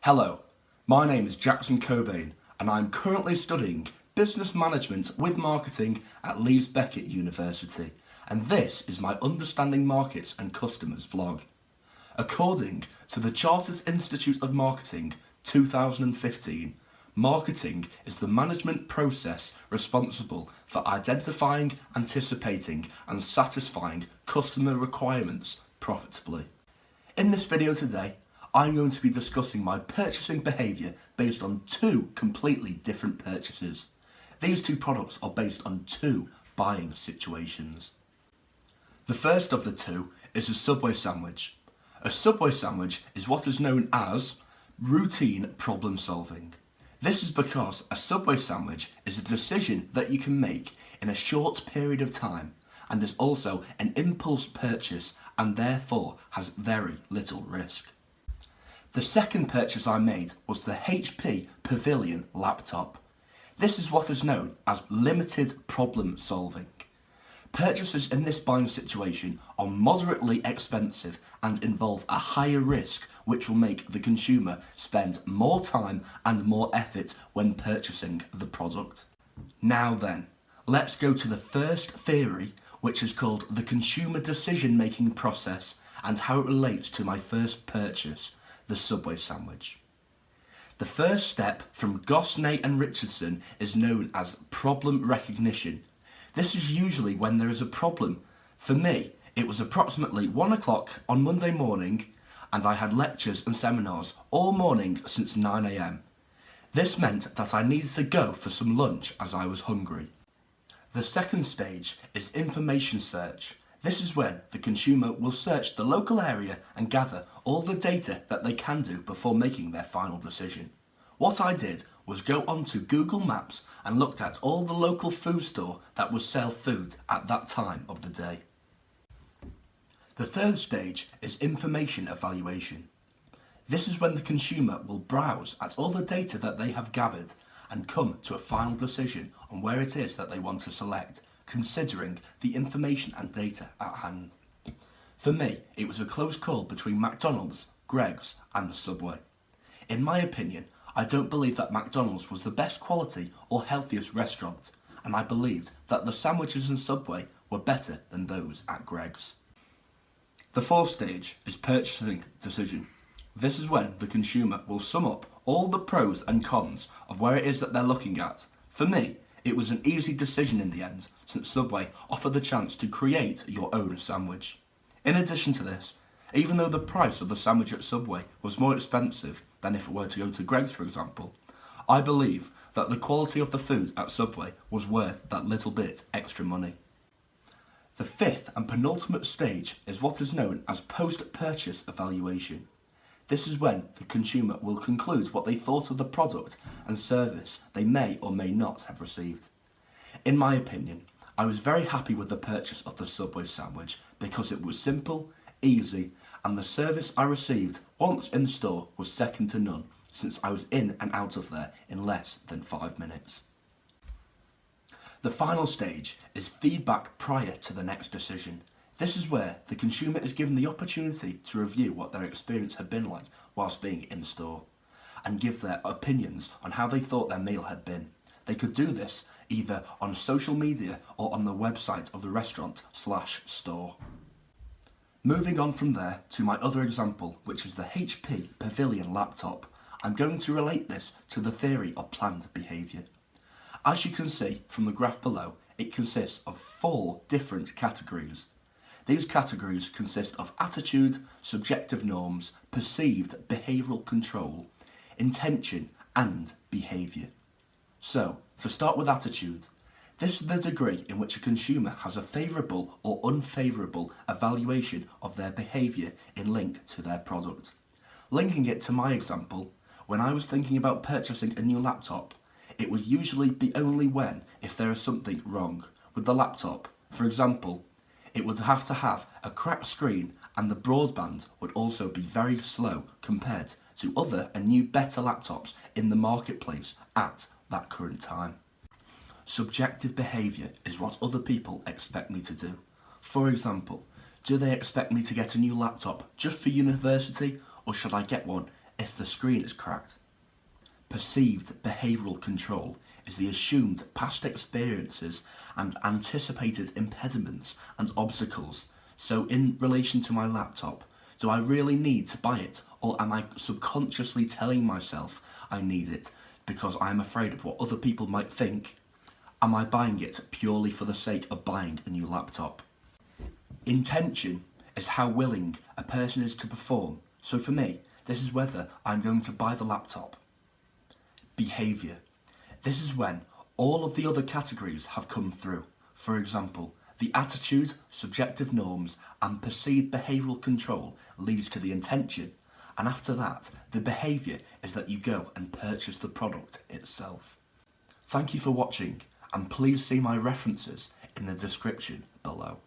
Hello, my name is Jackson Cobain and I'm currently studying Business Management with Marketing at Leeds Beckett University, and this is my Understanding Markets and Customers vlog. According to the Chartered Institute of Marketing 2015, marketing is the management process responsible for identifying, anticipating and satisfying customer requirements profitably. In this video today, I'm going to be discussing my purchasing behaviour based on two completely different purchases. These two products are based on two buying situations. The first of the two is a Subway sandwich. A Subway sandwich is what is known as routine problem solving. This is because a Subway sandwich is a decision that you can make in a short period of time and is also an impulse purchase and therefore has very little risk. The second purchase I made was the HP Pavilion laptop. This is what is known as limited problem solving. Purchases in this buying situation are moderately expensive and involve a higher risk, which will make the consumer spend more time and more effort when purchasing the product. Now then, let's go to the first theory, which is called the consumer decision-making process and how it relates to my first purchase, the Subway sandwich. The first step from Gosnay and Richardson is known as problem recognition. This is usually when there is a problem. For me, it was approximately 1 o'clock on Monday morning and I had lectures and seminars all morning since 9 AM. This meant that I needed to go for some lunch as I was hungry. The second stage is information search. This is when the consumer will search the local area and gather all the data that they can do before making their final decision. What I did was go onto Google Maps and looked at all the local food store that would sell food at that time of the day. The third stage is information evaluation. This is when the consumer will browse at all the data that they have gathered and come to a final decision on where it is that they want to select, considering the information and data at hand. For me, it was a close call between McDonald's, Greggs and the Subway. In my opinion, I don't believe that McDonald's was the best quality or healthiest restaurant, and I believed that the sandwiches in Subway were better than those at Greggs. The fourth stage is purchasing decision. This is when the consumer will sum up all the pros and cons of where it is that they're looking at. For me, it was an easy decision in the end, since Subway offered the chance to create your own sandwich. In addition to this, even though the price of the sandwich at Subway was more expensive than if it were to go to Greggs, for example, I believe that the quality of the food at Subway was worth that little bit extra money. The fifth and penultimate stage is what is known as post-purchase evaluation. This is when the consumer will conclude what they thought of the product and service they may or may not have received. In my opinion, I was very happy with the purchase of the Subway sandwich because it was simple, easy, and the service I received once in the store was second to none, since I was in and out of there in less than 5 minutes. The final stage is feedback prior to the next decision. This is where the consumer is given the opportunity to review what their experience had been like whilst being in the store and give their opinions on how they thought their meal had been. They could do this either on social media or on the website of the restaurant/store. Moving on from there to my other example, which is the HP Pavilion laptop, I'm going to relate this to the theory of planned behaviour. As you can see from the graph below, it consists of 4 different categories. These categories consist of attitude, subjective norms, perceived behavioural control, intention and behaviour. So, to start with attitude, this is the degree in which a consumer has a favourable or unfavourable evaluation of their behaviour in link to their product. Linking it to my example, when I was thinking about purchasing a new laptop, it would usually be only when if there is something wrong with the laptop. For example, it would have to have a cracked screen and the broadband would also be very slow compared to other and new better laptops in the marketplace at that current time. Subjective behaviour is what other people expect me to do. For example, do they expect me to get a new laptop just for university, or should I get one if the screen is cracked. Perceived behavioural control is the assumed past experiences and anticipated impediments and obstacles. So in relation to my laptop, do I really need to buy it, or am I subconsciously telling myself I need it because I'm afraid of what other people might think? Am I buying it purely for the sake of buying a new laptop? Intention is how willing a person is to perform. So for me, this is whether I'm going to buy the laptop. Behaviour. This is when all of the other categories have come through. For example, the attitude, subjective norms and perceived behavioural control leads to the intention, and after that, the behaviour is that you go and purchase the product itself. Thank you for watching, and please see my references in the description below.